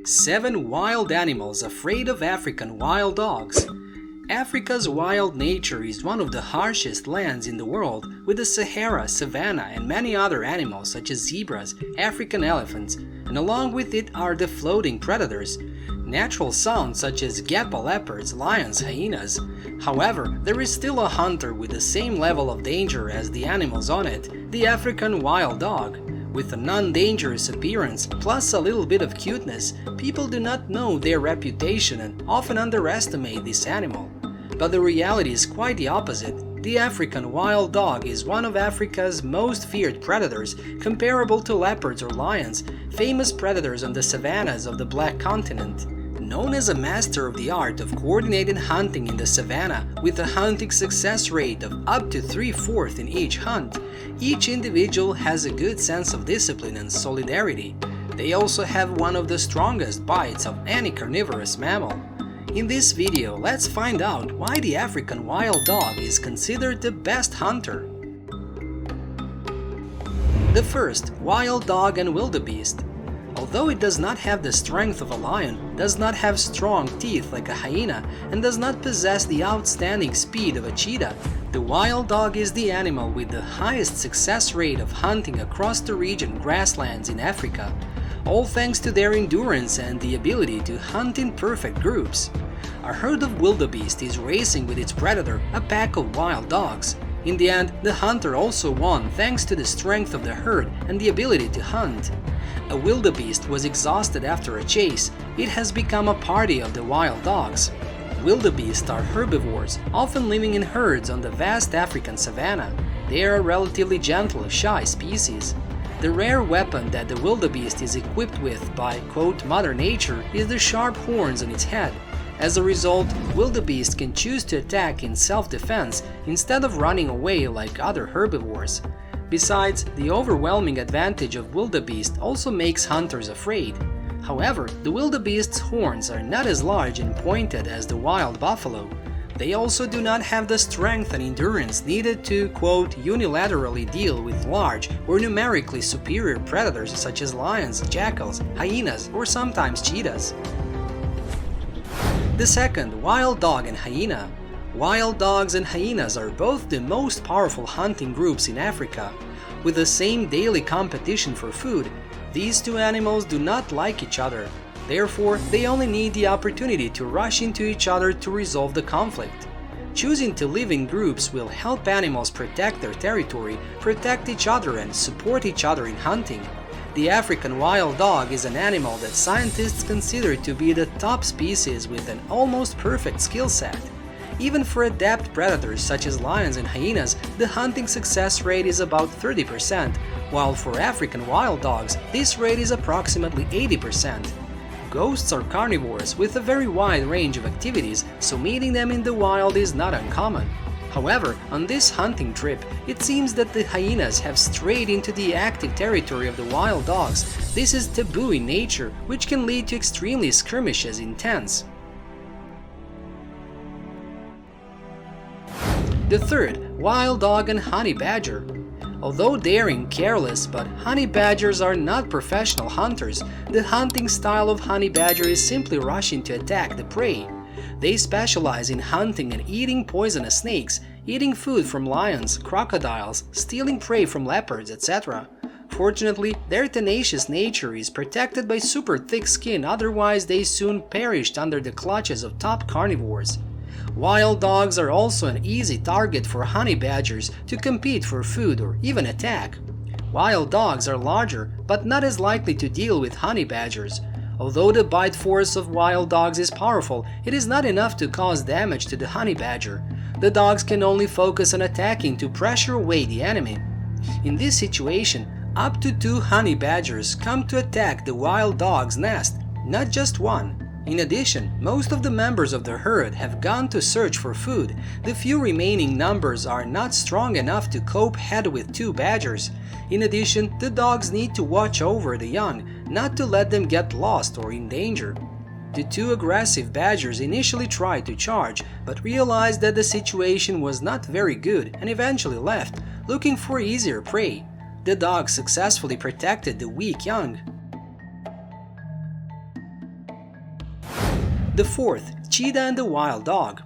7 wild animals afraid of African wild dogs. Africa's wild nature is one of the harshest lands in the world, with the Sahara, savanna, and many other animals such as zebras, African elephants, and along with it are the floating predators. Natural sounds such as geppa leopards, lions, hyenas. However, there is still a hunter with the same level of danger as the animals on it, the African wild dog. With a non-dangerous appearance, plus a little bit of cuteness, people do not know their reputation and often underestimate this animal. But the reality is quite the opposite. The African wild dog is one of Africa's most feared predators, comparable to leopards or lions, famous predators on the savannas of the Black Continent. Known as a master of the art of coordinated hunting in the savanna, with a hunting success rate of up to 3/4 in each hunt, each individual has a good sense of discipline and solidarity. They also have one of the strongest bites of any carnivorous mammal. In this video, let's find out why the African wild dog is considered the best hunter. The first, wild dog and wildebeest. Although it does not have the strength of a lion, does not have strong teeth like a hyena, and does not possess the outstanding speed of a cheetah, the wild dog is the animal with the highest success rate of hunting across the region grasslands in Africa, all thanks to their endurance and the ability to hunt in perfect groups. A herd of wildebeest is racing with its predator, a pack of wild dogs. In the end, the hunter also won thanks to the strength of the herd and the ability to hunt. A wildebeest was exhausted after a chase. It has become a party of the wild dogs. Wildebeest are herbivores, often living in herds on the vast African savanna. They are a relatively gentle, shy species. The rare weapon that the wildebeest is equipped with by, quote, Mother Nature is the sharp horns on its head. As a result, wildebeest can choose to attack in self-defense instead of running away like other herbivores. Besides, the overwhelming advantage of wildebeest also makes hunters afraid. However, the wildebeest's horns are not as large and pointed as the wild buffalo. They also do not have the strength and endurance needed to, quote, unilaterally deal with large or numerically superior predators such as lions, jackals, hyenas, or sometimes cheetahs. The second, wild dog and hyena. Wild dogs and hyenas are both the most powerful hunting groups in Africa. With the same daily competition for food, these two animals do not like each other. Therefore, they only need the opportunity to rush into each other to resolve the conflict. Choosing to live in groups will help animals protect their territory, protect each other, and support each other in hunting. The African wild dog is an animal that scientists consider to be the top species with an almost perfect skill set. Even for adept predators such as lions and hyenas, the hunting success rate is about 30%, while for African wild dogs, this rate is approximately 80%. Ghosts are carnivores with a very wide range of activities, so meeting them in the wild is not uncommon. However, on this hunting trip, it seems that the hyenas have strayed into the active territory of the wild dogs. This is taboo in nature, which can lead to extremely skirmishes intense. The third, wild dog and honey badger. Although daring, careless, but honey badgers are not professional hunters, the hunting style of honey badger is simply rushing to attack the prey. They specialize in hunting and eating poisonous snakes, eating food from lions, crocodiles, stealing prey from leopards, etc. Fortunately, their tenacious nature is protected by super thick skin, otherwise they soon perished under the clutches of top carnivores. Wild dogs are also an easy target for honey badgers to compete for food or even attack. Wild dogs are larger, but not as likely to deal with honey badgers. Although the bite force of wild dogs is powerful, it is not enough to cause damage to the honey badger. The dogs can only focus on attacking to pressure away the enemy. In this situation, up to 2 honey badgers come to attack the wild dog's nest, not just one. In addition, most of the members of the herd have gone to search for food. The few remaining numbers are not strong enough to cope head with 2 badgers. In addition, the dogs need to watch over the young, not to let them get lost or in danger. The 2 aggressive badgers initially tried to charge, but realized that the situation was not very good and eventually left, looking for easier prey. The dogs successfully protected the weak young. The fourth, cheetah and the wild dog.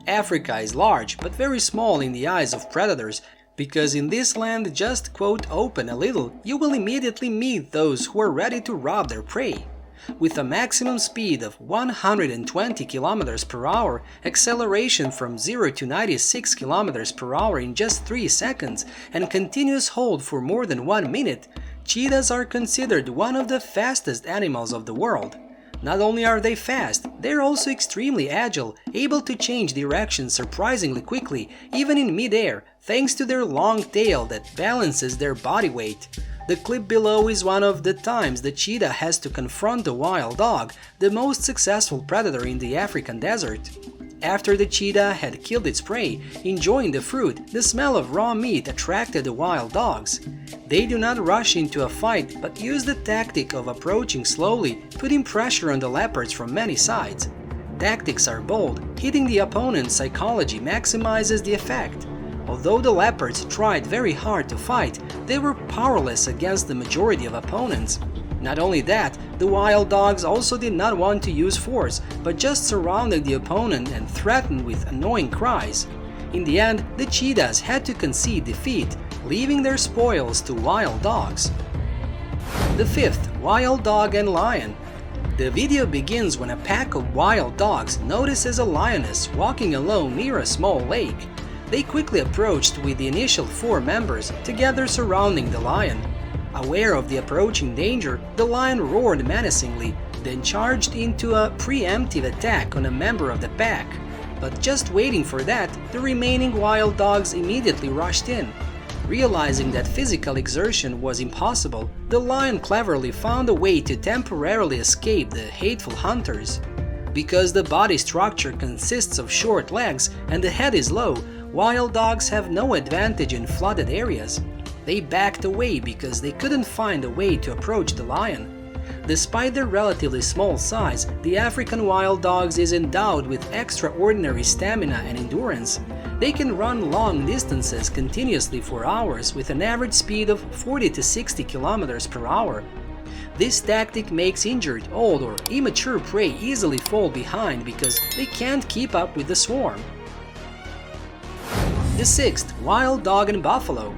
Africa is large but very small in the eyes of predators, because in this land just "open a little" you will immediately meet those who are ready to rob their prey. With a maximum speed of 120 km per hour, acceleration from 0 to 96 km per hour in just 3 seconds, and continuous hold for more than 1 minute, cheetahs are considered one of the fastest animals of the world. Not only are they fast, they're also extremely agile, able to change direction surprisingly quickly, even in mid-air, thanks to their long tail that balances their body weight. The clip below is one of the times the cheetah has to confront a wild dog, the most successful predator in the African desert. After the cheetah had killed its prey, enjoying the fruit, the smell of raw meat attracted the wild dogs. They do not rush into a fight, but use the tactic of approaching slowly, putting pressure on the leopards from many sides. Tactics are bold, hitting the opponent's psychology maximizes the effect. Although the leopards tried very hard to fight, they were powerless against the majority of opponents. Not only that, the wild dogs also did not want to use force, but just surrounded the opponent and threatened with annoying cries. In the end, the cheetahs had to concede defeat, leaving their spoils to wild dogs. The fifth, wild dog and lion. The video begins when a pack of wild dogs notices a lioness walking alone near a small lake. They quickly approached with the initial 4 members, together surrounding the lion. Aware of the approaching danger, the lion roared menacingly, then charged into a preemptive attack on a member of the pack. But just waiting for that, the remaining wild dogs immediately rushed in. Realizing that physical exertion was impossible, the lion cleverly found a way to temporarily escape the hateful hunters. Because the body structure consists of short legs and the head is low, wild dogs have no advantage in flooded areas. They backed away because they couldn't find a way to approach the lion. Despite their relatively small size, the African wild dogs is endowed with extraordinary stamina and endurance. They can run long distances continuously for hours with an average speed of 40 to 60 km per hour. This tactic makes injured, old, or immature prey easily fall behind because they can't keep up with the swarm. The sixth, wild dog and buffalo.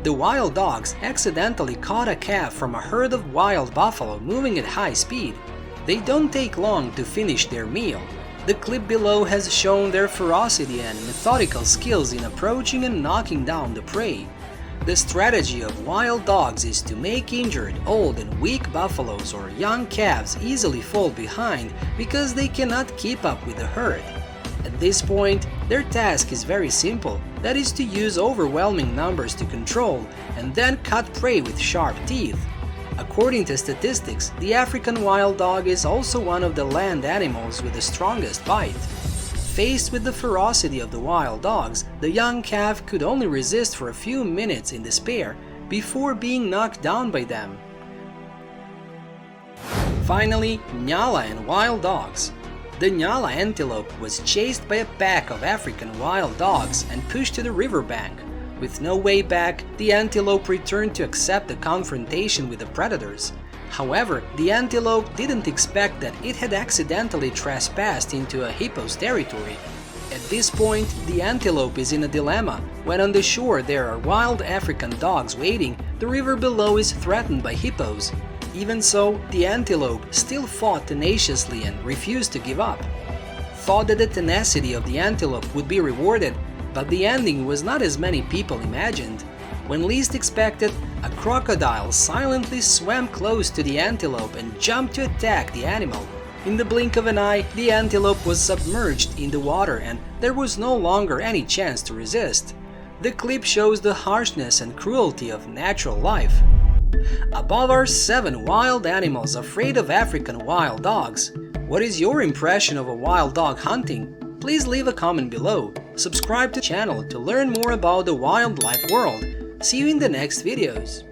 The wild dogs accidentally caught a calf from a herd of wild buffalo moving at high speed. They don't take long to finish their meal. The clip below has shown their ferocity and methodical skills in approaching and knocking down the prey. The strategy of wild dogs is to make injured, old, and weak buffaloes or young calves easily fall behind because they cannot keep up with the herd. At this point, their task is very simple, that is to use overwhelming numbers to control and then cut prey with sharp teeth. According to statistics, the African wild dog is also one of the land animals with the strongest bite. Faced with the ferocity of the wild dogs, the young calf could only resist for a few minutes in despair before being knocked down by them. Finally, Nyala and wild dogs. The Nyala antelope was chased by a pack of African wild dogs and pushed to the riverbank. With no way back, the antelope returned to accept the confrontation with the predators. However, the antelope didn't expect that it had accidentally trespassed into a hippo's territory. At this point, the antelope is in a dilemma. When on the shore there are wild African dogs waiting, the river below is threatened by hippos. Even so, the antelope still fought tenaciously and refused to give up. Thought that the tenacity of the antelope would be rewarded, but the ending was not as many people imagined. When least expected, a crocodile silently swam close to the antelope and jumped to attack the animal. In the blink of an eye, the antelope was submerged in the water and there was no longer any chance to resist. The clip shows the harshness and cruelty of natural life. Above are 7 wild animals afraid of African wild dogs. What is your impression of a wild dog hunting? Please leave a comment below. Subscribe to the channel to learn more about the wildlife world. See you in the next videos.